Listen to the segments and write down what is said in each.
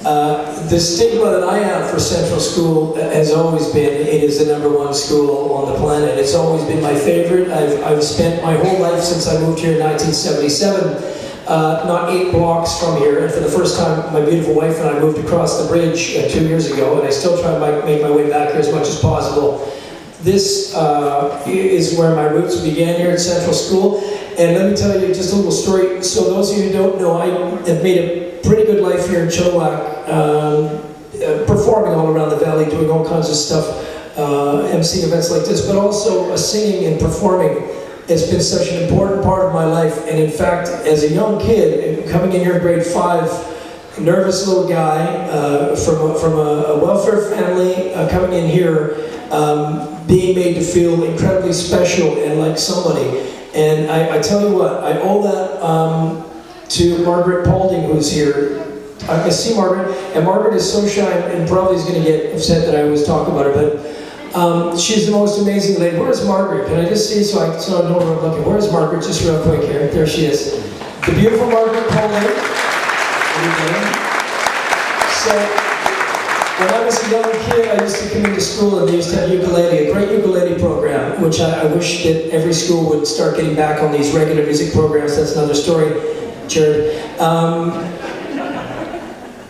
The stigma that I have for Central School has always been, it is the #1 school on the planet. It's always been my favorite. I've spent my whole life since I moved here in 1977, not 8 blocks from here. And for the first time, my beautiful wife and I moved across the bridge 2 years ago, and I still try to make my way back here as much as possible. This is where my roots began here at Central School. And let me tell you just a little story. So those of you who don't know, I have made a pretty good life here in CHWK, performing all around the valley, doing all kinds of stuff, emceeing events like this, but also singing and performing has been such an important part of my life. And in fact, as a young kid, coming in here in grade 5, a nervous little guy from a welfare family, coming in here, being made to feel incredibly special and like somebody. And I tell you what, I owe that to Margaret Paulding, who's here. I see Margaret, and Margaret is so shy and probably is going to get upset that I always talk about her, but she's the most amazing lady. Where's Margaret? Can I just see so I know where I'm looking? Where's Margaret? Just real quick here. There she is. The beautiful Margaret Paulding. So, when I was a young kid, I used to come into school and they used to have ukulele, a great ukulele program, which I wish that every school would start getting back on these regular music programs. That's another story, Jared.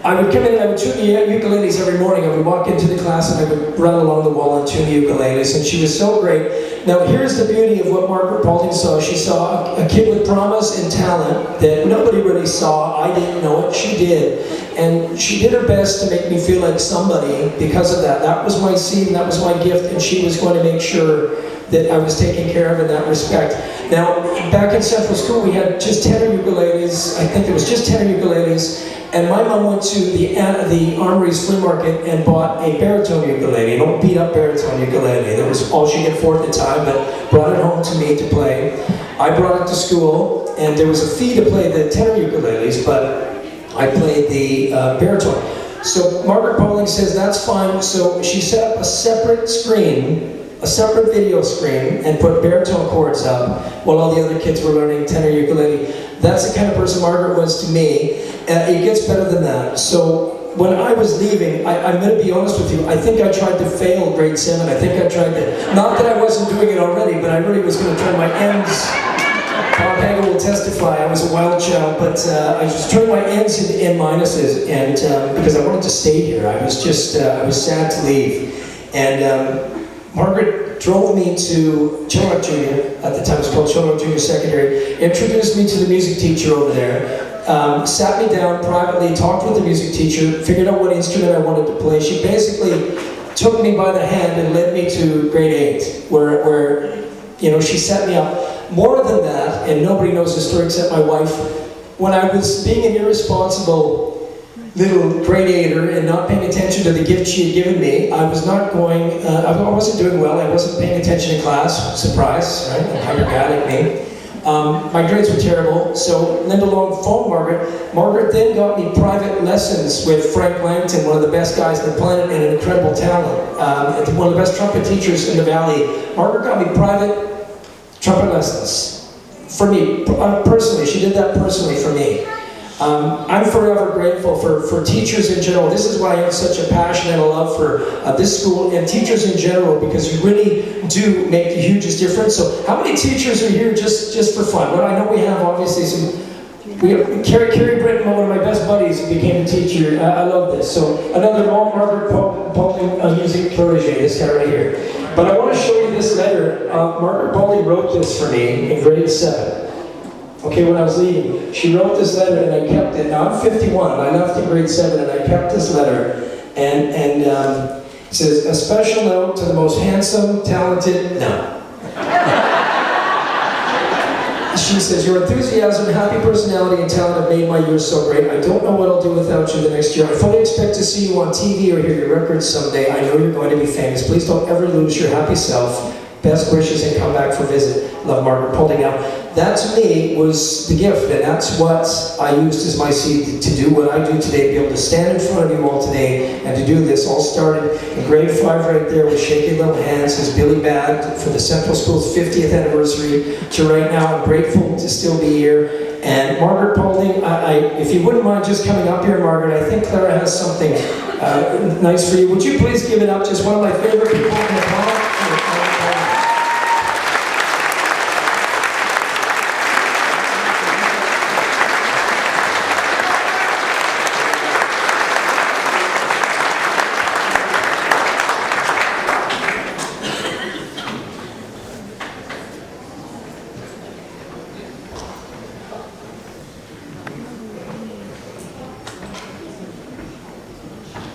I would come in and I would tune the ukuleles every morning. I would walk into the class and I would run along the wall and tune the ukuleles, and she was so great. Now here's the beauty of what Margaret Paulding saw. She saw a kid with promise and talent that nobody really saw. I didn't know it, she did. And she did her best to make me feel like somebody because of that. That was my seed and that was my gift, and she was going to make sure that I was taken care of in that respect. Now, back in Central School, we had just 10 ukuleles. I think there was just 10 ukuleles. And my mom went to the Armory's flea market and bought a baritone ukulele, an old beat-up baritone ukulele. That was all she could afford at the time, but brought it home to me to play. I brought it to school, and there was a fee to play the tenor ukuleles, but I played the baritone. So Margaret Paulding says, that's fine. So she set up a separate screen, a separate video screen, and put baritone chords up while all the other kids were learning tenor ukulele. That's the kind of person Margaret was to me. It gets better than that. So when I was leaving, I'm going to be honest with you, I think I tried to fail grade 7. I think I tried to, not that I wasn't doing it already, but I really was going to turn my ends. Bob Hagel will testify, I was a wild child, but I was turning my ends into N minuses, and because I wanted to stay here. I was just, I was sad to leave. And Margaret drove me to CHWK Junior, at the time it was called CHWK Junior Secondary, introduced me to the music teacher over there, sat me down privately, talked with the music teacher, figured out what instrument I wanted to play. She basically took me by the hand and led me to grade 8, where you know, she set me up. More than that, and nobody knows the story except my wife, when I was being an irresponsible little grade 8er and not paying attention to the gift she had given me, I was not going, I wasn't doing well, I wasn't paying attention in class, surprise, right? How you got at me. My grades were terrible, so Linda Long phoned Margaret. Margaret then got me private lessons with Frank Langton, one of the best guys on the planet and an incredible talent, one of the best trumpet teachers in the valley. Margaret got me private trumpet lessons for me, personally. She did that personally for me. I'm forever grateful for teachers in general. This is why I have such a passion and a love for this school and teachers in general, because you really do make the hugest difference. So how many teachers are here just for fun? Well, I know we have obviously some. We have Carrie Britton, one of my best buddies, became a teacher. I love this. So another Margaret Paulding music protege, this guy right here. But I want to show you this letter. Margaret Paulding wrote this for me in grade 7. Okay, when I was leaving, she wrote this letter and I kept it. Now I'm 51, I left in grade 7 and I kept this letter. And it says, a special note to the most handsome, talented, no. She says, your enthusiasm, happy personality, and talent have made my years so great. I don't know what I'll do without you the next year. I fully expect to see you on TV or hear your records someday. I know you're going to be famous. Please don't ever lose your happy self. best wishes and come back for a visit. Love, Margaret Paulding. Now, that to me was the gift, and that's what I used as my seed to do what I do today, be able to stand in front of you all today and to do this. All started in grade 5 right there with shaky little hands as Billy bagged for the Central School's 50th anniversary to right now. I'm grateful to still be here. And Margaret Paulding, if you wouldn't mind just coming up here, Margaret, I think Clara has something nice for you. Would you please give it up? Just one of my favorite people in the planet.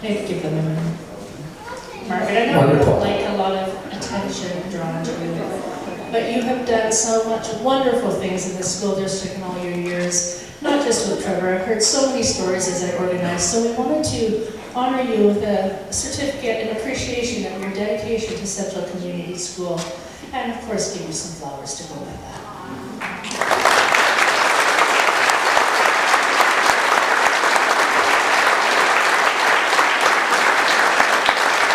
Thank you for the minute. Margaret, I know you Wonderful. don't like a lot of attention drawn to you, but you have done so much wonderful things in the school district in all your years, not just with Trevor. I've heard so many stories as I organized, so we wanted to honor you with a certificate in appreciation of your dedication to Central Community School, and of course give you some flowers to go with that.